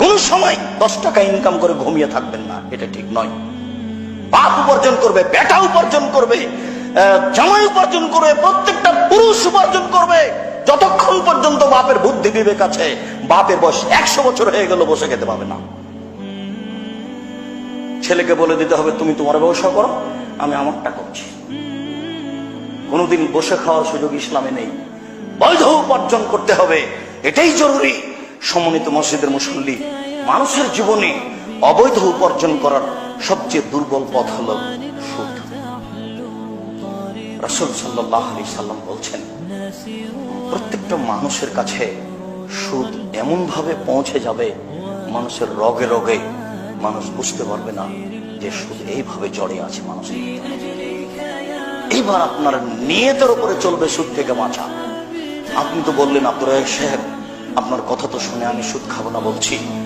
কোন সময় 10 টাকা ইনকাম করে ঘুমিয়ে থাকবেন না, এটা ঠিক নয়। বাপ উপার্জন করবে, বেটা উপার্জন করবে, জামাই উপার্জন করবে, প্রত্যেকটা পুরুষ উপার্জন করবে। যতক্ষণ পর্যন্ত বাপের বুদ্ধি বিবেক আছে, বাপের বয়স 100 বছর হয়ে গেল বসে খেতে পাবে না। ছেলেকে বলে দিতে হবে তুমি তোমার ব্যবসা করো, আমি আমারটা করছি। কোনদিন বসে খাওয়ার সুযোগ ইসলামে নেই, বৈধ উপার্জন করতে হবে, এটাই জরুরি। সম্মানিত মসজিদের মুসল্লি, মানুষের জীবনে অবৈধ উপার্জন করার সবচেয়ে দুর্বল পথ হল সুদ। রাসূল সাল্লাল্লাহু আলাইহি সাল্লাম বলছেন, প্রত্যেকটা মানুষের কাছে সুদ এমন ভাবে পৌঁছে যাবে, মানুষের রগে রগে, মানুষ বুঝতে পারবে না যে সুদ এইভাবে জড়ে আছে মানুষের। এইবার আপনার নিয়তের উপরে চলবে সুদ থেকে বাঁচা। আপনি তো বললেন আব্দুর রাজ্জাক সাহেব, আপনার কথা তো শুনে আমি সুদ খাবো না বলছি,